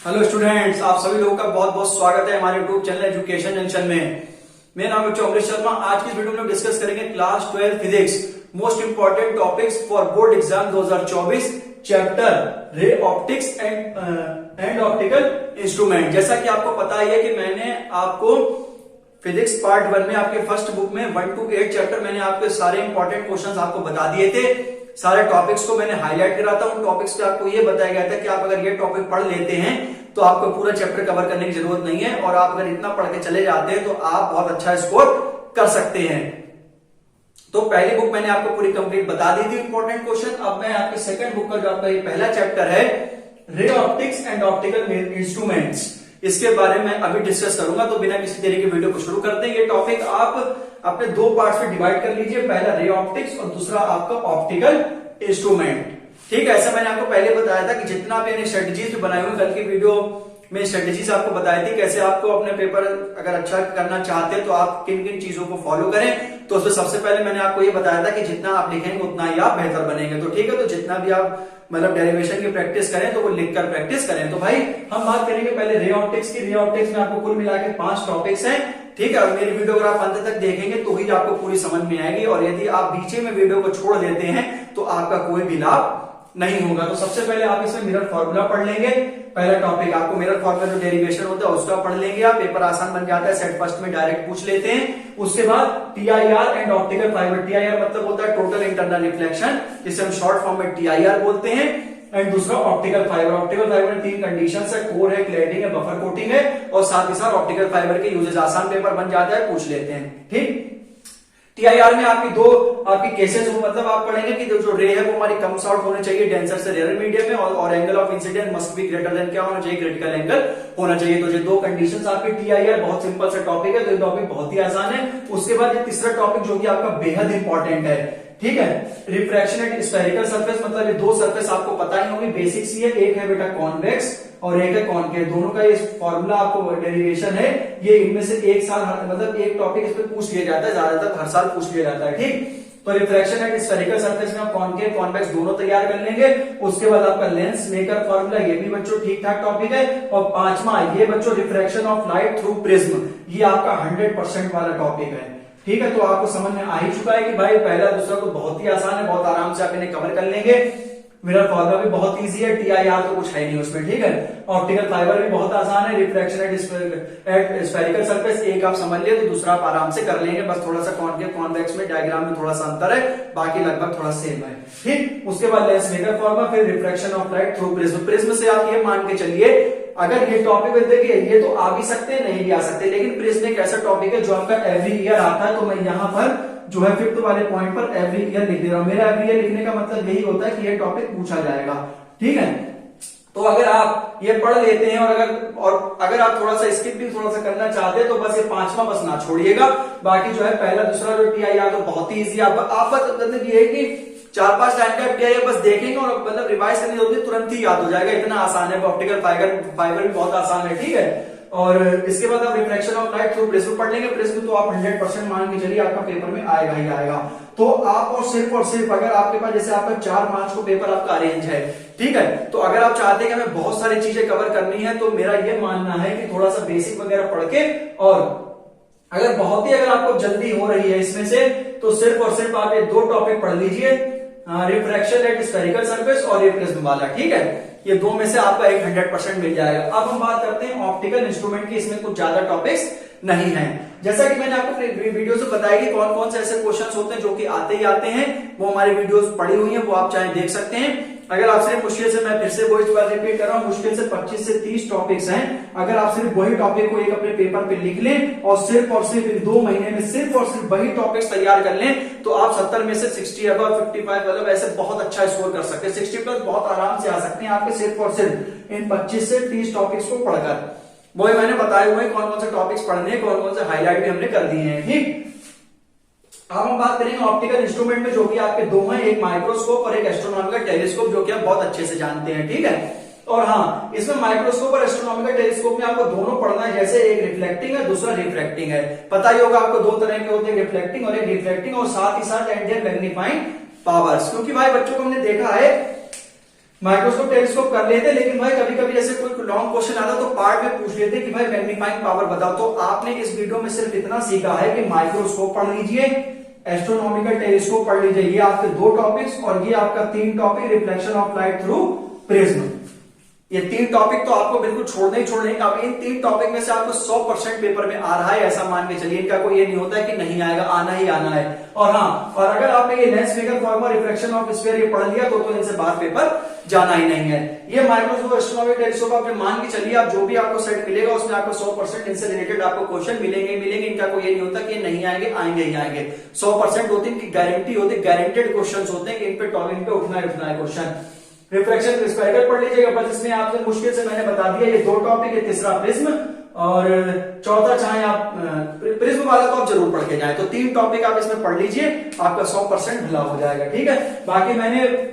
Hello students, आप सभी लोगों का बहुत बहुत स्वागत है हमारे यूट्यूब चैनल एजुकेशन जंक्शन में। मेरा नाम है अमृत शर्मा। आज की इस वीडियो में हम डिस्कस करेंगे class 12 physics most important topics for board exam 2024 chapter ray optics and optical instrument. जैसा कि आपको पता ही है कि मैंने आपको फिजिक्स पार्ट 1 में आपके फर्स्ट बुक में 1 to 8 चैप्टर मैंने आपके सारे इंपॉर्टेंट क्वेश्चंस आपको बता दिए थे। सारे टॉपिक्स को मैंने हाईलाइट करा था। उन टॉपिक्स पे आपको ये बताया गया था कि आप अगर ये टॉपिक पढ़ लेते हैं तो आपको पूरा चैप्टर कवर करने की जरूरत नहीं है, और आप अगर इतना पढ़ के चले जाते हैं तो आप बहुत अच्छा स्कोर कर सकते हैं। तो पहली बुक मैंने आपको पूरी कंप्लीट बता दी थी इंपॉर्टेंट क्वेश्चन। अब मैं आपके सेकंड बुक का जो आपका ये पहला चैप्टर है ray optics and optical instruments, इसके बारे में अभी डिस्कस करूंगा। तो बिना किसी तरीके की वीडियो को शुरू करते हैं। ये टॉपिक आप अपने दो पार्ट्स में डिवाइड कर लीजिए, पहला रे ऑप्टिक्स और दूसरा आपका ऑप्टिकल इंस्ट्रूमेंट। ठीक है, ऐसा मैंने आपको पहले बताया था कि जितना भी मैंने स्ट्रेटेजीज बनाई हुई कल की वीडियो में स्ट्रेटेजीज आपको बताई थी कैसे आपको अपने पेपर अगर अच्छा करना चाहते हैं तो आप किन किन चीजों को फॉलो करें। तो उसमें सबसे पहले मैंने आपको ये बताया था कि जितना आप लिखेंगे उतना ही आप बेहतर बनेंगे। तो ठीक है, तो जितना भी आप मतलब डेरिवेशन की प्रैक्टिस करें तो वो लिखकर प्रैक्टिस करें। तो भाई हम बात करेंगे पहले रे ऑप्टिक्स की। रे ऑप्टिक्स में आपको कुल मिला के 5 टॉपिक्स हैं। ठीक है, और मेरी वीडियो अगर आप अंत तक देखेंगे तो ही आपको पूरी समझ में आएगी, और यदि आप बीच में वीडियो को छोड़ देते हैं तो आपका कोई भी लाभ नहीं होगा। तो सबसे पहले आप इसमें मिरर फॉर्मूला पढ़ लेंगे। पहला टॉपिक आपको मिरर फॉर्मूला जो डेरिवेशन होता है उसका पढ़ लेंगे आप। पेपर आसान बन जाता है, सेट फर्स्ट में डायरेक्ट पूछ लेते हैं। उसके बाद TIR and optical fibre. TIR मतलब होता है टोटल इंटरनल रिफ्लेक्शन, जिसे हम शॉर्ट फॉर्म में टीआईआर बोलते हैं। एंड दूसरा ऑप्टिकल फाइबर। ऑप्टिकल फाइबर में 3 कंडीशन है, कोर है, क्लैडिंग है, बफर कोटिंग है, और साथ ही साथ ऑप्टिकल फाइबर के यूजेस। आसान पेपर बन जाता है, पूछ लेते हैं। ठीक, टीआईआर में आपकी केसेस मतलब आप पढ़ेंगे कि जो रे है वो हमारी कम्स आउट होने चाहिए डेंसर से रेयर मीडियम में, और angle of incident must be greater than क्या होना चाहिए, क्रिटिकल एंगल होना चाहिए। तो ये 2 कंडीशंस आपके टीआईआर। बहुत सिंपल सा टॉपिक है, तो ये टॉपिक बहुत ही आसान है। उसके बाद ये तीसरा टॉपिक जो कि आपका बेहद इंपॉर्टेंट है, ठीक है, रिफ्रैक्शन एट स्फेरिकल सरफेस। मतलब ये 2 सरफेस आपको पता ही होगी, बेसिक सी है। एक है बेटा कॉन्वेक्स और एक है कॉनकेव। दोनों का ये फॉर्मूला आपको डेरिवेशन है। ये इनमें से एक साल मतलब एक टॉपिक इस पे पूछ लिया जाता है, ज्यादातर हर साल पूछ लिया जाता है। ठीक, तो रिफ्रैक्शन एट स्फेरिकल सरफेस में आप कॉनकेव कॉन्वेक्स दोनों तैयार कर लेंगे। उसके बाद आपका लेंस मेकर फॉर्मूला, ये भी बच्चों ठीक ठाक टॉपिक है। और 5वां ये बच्चों refraction of light through prism, ये आपका 100% वाला टॉपिक है। ठीक है, तो आपको समझ में आ ही चुका है कि भाई पहला दूसरा तो बहुत ही आसान है, बहुत आराम से आप इन्हें कवर कर लेंगे। मिरर फॉर्मूला भी बहुत इजी है, टीआईआर तो कुछ है नहीं उसमें। ठीक है, ऑप्टिकल फाइबर भी बहुत आसान है, रिफ्रैक्शन एट स्फेरिकल सरफेस एक आप समझ लिए तो दूसरा आप आराम से कर लेंगे। बस थोड़ा सा कॉनकेव कॉन्वेक्स में डायग्राम में थोड़ा सा अंतर है, बाकी लगभग थोड़ा सेम है। ठीक, उसके बाद लेंस मेकर फॉर्मूला, फिर refraction of light through prism. Prism से आप ये मान के चलिए, अगर ये टॉपिक देखिए ये तो आ भी सकते हैं नहीं भी आ सकते, लेकिन प्रिज्म एक ऐसा टॉपिक है जो आपका एवरी ईयर आता है। तो मैं यहाँ पर जो है 5th वाले पॉइंट पर एवरी ईयर लिख दे रहा हूं। मेरा एवरी ईयर लिखने का मतलब यही होता है कि ये टॉपिक पूछा जाएगा। ठीक है, तो अगर आप ये पढ़ लेते हैं और अगर आप थोड़ा सा स्किप भी थोड़ा सा करना चाहते हैं तो बस ये 5वां बस ना छोड़िएगा। बाकी जो है पहला दूसरा जो टीआईआर तो बहुत ही ईजी। आप मतलब ये है कि 4-5 टाइम का टीआईआर बस देखेंगे और मतलब रिवाइज करनी होती है, तुरंत ही याद हो जाएगा, इतना आसान है। ऑप्टिकल फाइबर भी बहुत आसान है। ठीक है, और इसके बाद आप refraction of light through prism पढ़ लेंगे। प्रिज्म तो आप 100% मान के चलिए आपका पेपर में आएगा ही आएगा। तो आप और सिर्फ अगर आपके पास जैसे आपका 4 मार्च को पेपर आपका अरेंज है, ठीक है, तो अगर आप चाहते हैं कि हमें बहुत सारी चीजें कवर करनी है तो मेरा ये मानना है कि थोड़ा सा बेसिक वगैरह पढ़ के, और अगर आपको जल्दी हो रही है इसमें से तो सिर्फ और सिर्फ आप ये 2 टॉपिक पढ़ लीजिए, रिफ्रैक्शन एट स्फेरिकल सरफेस और ये प्रिज्म वाला। ठीक है, ये 2 में से आपका एक 100% मिल जाएगा। अब हम बात करते हैं ऑप्टिकल इंस्ट्रूमेंट की। इसमें कुछ ज्यादा टॉपिक्स नहीं है। जैसा कि मैंने आपको वीडियो से बताया कि कौन कौन से ऐसे क्वेश्चंस होते हैं जो कि आते ही आते हैं, वो हमारी वीडियोस पड़ी हुई हैं, वो आप चाहे देख सकते हैं। अगर आप सिर्फ मुश्किल से, मैं फिर से वो इस बार रिपीट कर रहा हूं, मुश्किल से 25 से 30 टॉपिक्स हैं। अगर आप सिर्फ वही टॉपिक को एक अपने पेपर पे लिख लें और सिर्फ 2 महीने में सिर्फ और सिर्फ वही टॉपिक्स तैयार कर लें तो आप 70 में से 60 अबव 55 मतलब ऐसे बहुत अच्छा स्कोर कर सकते हैं। 60+ बहुत आराम से आ सकते हैं आपके सिर्फ और सिर्फ इन 25 से 30 टॉपिक्स को पढ़कर। वही मैंने बताए हुए कौन कौन से टॉपिक्स पढ़ने, कौन कौन से हाईलाइट भी हमने कर दिए हैं। ठीक, अब हम बात करेंगे ऑप्टिकल इंस्ट्रूमेंट में, जो कि आपके 2 हैं, एक माइक्रोस्कोप और एक एस्ट्रोनॉमिकल टेलीस्कोप, जो कि आप बहुत अच्छे से जानते हैं। ठीक है, और हाँ, इसमें माइक्रोस्कोप और एस्ट्रोनॉमिकल टेलीस्कोप में आपको दोनों पढ़ना है। जैसे एक रिफ्लेक्टिंग है, दूसरा रिफ्रैक्टिंग है। पता ही होगा आपको 2 तरह के होते हैं, रिफ्लेक्टिंग और एक रिफ्रैक्टिंग, और साथ ही साथ एंड देयर मैग्नीफाइंग पावर्स। क्योंकि भाई बच्चों को हमने देखा है माइक्रोस्कोप टेलीस्कोप कर लेते, लेकिन भाई कभी कभी जैसे कोई लॉन्ग क्वेश्चन आता तो पार्ट में पूछ लेते कि भाई मैग्नीफाइंग पावर बताओ। तो आपने इस वीडियो में सिर्फ इतना सीखा है कि माइक्रोस्कोप पढ़ लीजिए, एस्ट्रोनॉमिकल टेलीस्कोप पढ़ लीजिए, ये आपके 2 टॉपिक्स, और ये आपका 3 topic reflection of light through prism. ये 3 टॉपिक तो आपको बिल्कुल छोड़ना ही छोड़ने। अब इन 3 टॉपिक में से आपको 100% पेपर में आ रहा है ऐसा मान के चलिए, इनका कोई ये नहीं होता है कि नहीं आएगा, आना ही आना है। और हाँ, और अगर आपने ये लेंस फिगर फॉर्मा रिफ्लेक्शन ऑफ स्फीयर ये पढ़ लिया तो इनसे बाहर पेपर जाना ही नहीं है। ये माइक्रोस्कोप एस्ट्रोनॉमिकल टेलीस्कोप आपने मान के चलिए, आप जो भी आपको सेट मिलेगा उसमें आपको 100% इनसे रिलेटेड आपको क्वेश्चन मिलेंगे मिलेंगे। इनका कोई ये नहीं होता कि नहीं आएंगे, आएंगे ही आएंगे। 100% होते हैं, इनकी गारंटी होती है, गारंटेड क्वेश्चन होते हैं कि इन पे टॉपिक पे उठना है क्वेश्चन। रिफ्लेक्शन स्पेक्ट्रम पढ़ लीजिएगा, बस इसमें आपसे मुश्किल से मैंने बता दिया, ये 2 टॉपिक है, तीसरा प्रिज्म और चौथा चाहे आप प्रिज्म वाला तो आप जरूर पढ़ के जाए। तो 3 टॉपिक आप इसमें पढ़ लीजिए, आपका 100% भला हो जाएगा। ठीक है, बाकी मैंने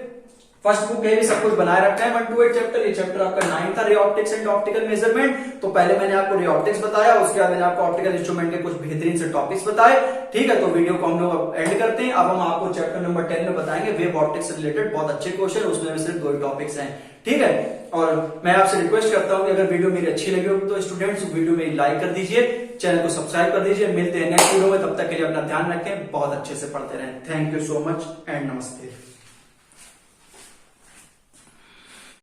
फर्स्ट बुक में भी सब कुछ बनाए रखा है 1 to 8 चैप्टर। ये चैप्टर आपका 9 था, ray optics and optical measurement. तो पहले मैंने आपको रे ऑप्टिक्स बताया, उसके बाद मैंने आपको ऑप्टिकल इंस्ट्रूमेंट के कुछ बेहतरीन से टॉपिक्स बताए। ठीक है, तो वीडियो को हम लोग एंड करते हैं। अब हम आपको चैप्टर नंबर 10 में बताएंगे वेव ऑप्टिक्स से रिलेटेड बहुत अच्छे क्वेश्चन, उसमें भी सिर्फ 2 टॉपिक्स हैं। ठीक है, और मैं आपसे रिक्वेस्ट करता हूं कि अगर वीडियो मेरी अच्छी लगी हो तो स्टूडेंट्स वीडियो में लाइक कर दीजिए, चैनल को सब्सक्राइब कर दीजिए। मिलते हैं नेक्स्ट वीडियो में, तब तक के लिए अपना ध्यान रखें, बहुत अच्छे से पढ़ते रहें। Thank you so much and नमस्ते।